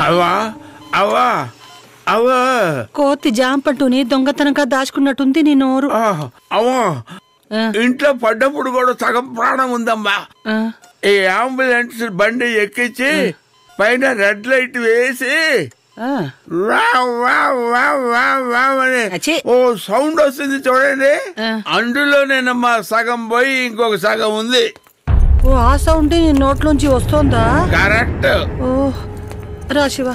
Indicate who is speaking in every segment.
Speaker 1: అవా అవా అవా
Speaker 2: కోతి జాంపట్టుని దొంగతనంగా దాచుకున్నట్టుంది నీ నోరు.
Speaker 1: అవా ఇంట్లో పడ్డప్పుడు కూడా సగం ప్రాణం ఉందమ్మా. ఈ అంబులెన్స్ బండి ఎక్కించి పైన రెడ్ లైట్ వేసి ఓ సౌండ్ వస్తుంది చూడండి, అందులోనేనమ్మా సగం పోయి ఇంకొక సగం ఉంది.
Speaker 2: ఓ ఆ సౌండ్ నీ నోట్లోంచి వస్తోందా?
Speaker 1: కరెక్ట్.
Speaker 2: ఓ రా శివ.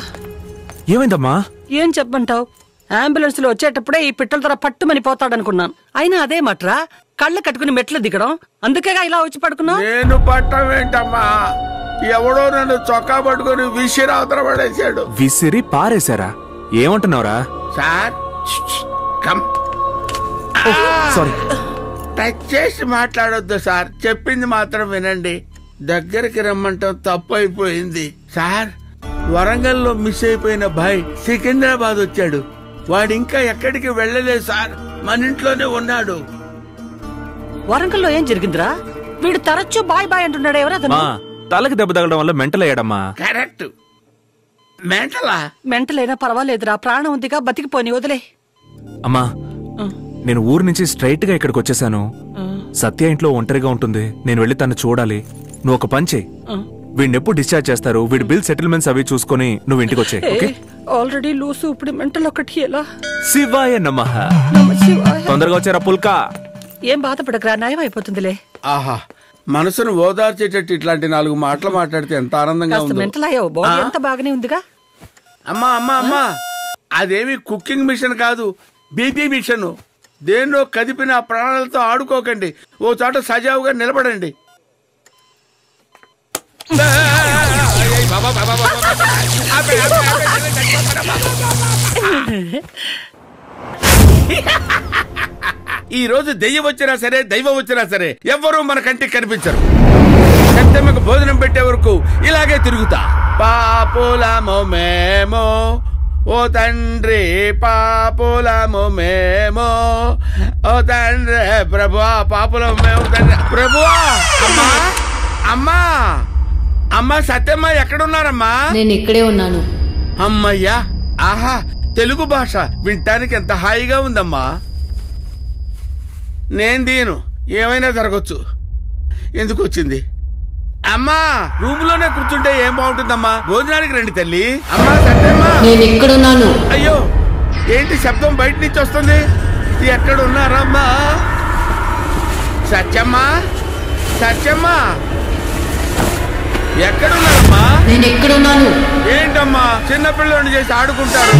Speaker 3: ఏమైందమ్మా?
Speaker 2: ఏం చెప్పంటావు? అంబులెన్స్ లో వచ్చేటప్పుడే ఈ పిట్టల ధర పట్టుమని పోతాడనుకున్నాను. అయినా అదే మట్రా కళ్ళు కట్టుకుని మెట్లు దిగడం, అందుకేగా ఇలా వచ్చి పడుకున్నా.
Speaker 1: నేను పట్టమేంటమ్మా, ఎవడో నన్ను చొక్కా పట్టుకుని విసిరి అవతల పడేశాడు.
Speaker 3: విసిరి పారేశారా? ఏమంటున్నావురా?
Speaker 1: సార్
Speaker 3: సారీ,
Speaker 1: టచ్ చేసి మాట్లాడొద్దు సార్, చెప్పింది మాత్రం వినండి. దగ్గరికి రమ్మంటాం తప్పు అయిపోయింది సార్. వరంగల్ లో మిస్ అయిపోయిన భాయ్ సికింద్రాబాద్ వచ్చాడు. వాడు ఇంకా ఎక్కడికి వెళ్ళలేదు సార్, మన ఇంట్లోనే ఉన్నాడు.
Speaker 2: వరంగల్లో ఏం జరిగిందిరా? వీడు తరచూ బాయ్ బాయ్ అంటున్నాడు. ఎవరతను?
Speaker 3: తలకి దెబ్బ తగలడం వల్ల మెంటల్ అయ్యాడమ్మా.
Speaker 1: కరెక్ట్. మెంటలా?
Speaker 2: మెంటలైనా పర్వాలేదురా, ప్రాణం ఉందిగా, బతికిపోని వదిలే.
Speaker 3: అమ్మా, నేను ఊరు నుంచి స్ట్రైట్ గా ఇక్కడికి వచ్చేసాను. సత్య ఇంట్లో ఒంటరిగా ఉంటుంది, నేను వెళ్ళి తను చూడాలి. నువ్వు ఒక పని చేయి, వీడిని ఎప్పుడు డిశ్చార్జ్ చేస్తారు, వీడి బిల్ సెటిల్మెంట్స్ అవి చూసుకుని నువ్వు ఇంటికి వచ్చే.
Speaker 2: ఆల్రెడీ లూసు, ఇప్పుడు మెంటల్ ఒకటి. ఎలా?
Speaker 3: శివాయ నమః. తొందరగా వచ్చారా పుల్కా?
Speaker 2: ఏం బాధపడకరా, నయం అయిపోతుందిలే.
Speaker 1: ఆహా, మనసును ఓదార్చేటట్టు ఇట్లాంటి 4 మాటలు మాట్లాడితే ఎంత ఆనందంగా ఉంది.
Speaker 2: మెంటల్ అయ్యావు, బాడీ ఎంత బాగానే ఉందిగా.
Speaker 1: అమ్మా అమ్మా అమ్మా, అదేమి కుకింగ్ మిషన్ కాదు, బీపీ మిషన్. దేన్నో కదిపిన ప్రాణాలతో ఆడుకోకండి, ఓ చోట సజావుగా నిలబడండి. ఈ రోజు దెయ్యం వచ్చినా సరే, దైవం వచ్చినా సరే, ఎవ్వరూ మన కంటికి కనిపించరు. సత్యమ్మకు భోజనం పెట్టే వరకు ఇలాగే తిరుగుతా. పాపులము మేము ఓ తండ్రి, పాపులము మేము ఓ తండ్రి. ప్రభువా, పాపులము మేము తండ్రి. ప్రభువా. అమ్మా అమ్మా అమ్మా, సత్యమ్మ ఎక్కడున్నారమ్మా?
Speaker 4: నేను ఇక్కడే ఉన్నాను.
Speaker 1: అమ్మయ్యా, ఆహా, తెలుగు భాష వినటానికి ఎంత హాయిగా ఉందమ్మా. నేను దీను, ఏమైనా జరగచ్చు. ఎందుకు వచ్చింది? అమ్మా, రూమ్ లోనే కూర్చుంటే ఏం బాగుంటుందమ్మా, భోజనానికి రండి తల్లి. అమ్మా సత్యమ్మా,
Speaker 4: నేను ఎక్కడున్నాను?
Speaker 1: అయ్యో, ఏంటి శబ్దం బయట నుంచి వస్తుంది? ఎక్కడున్నారమ్మా? సత్యమ్మా, సత్యమ్మా, ఎక్కడున్నారమ్మా?
Speaker 4: నేను ఎక్కడున్నాను?
Speaker 1: ఏంటమ్మా చిన్నపిల్లని చేసి ఆడుకుంటారు?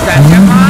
Speaker 1: సత్యమ్మా.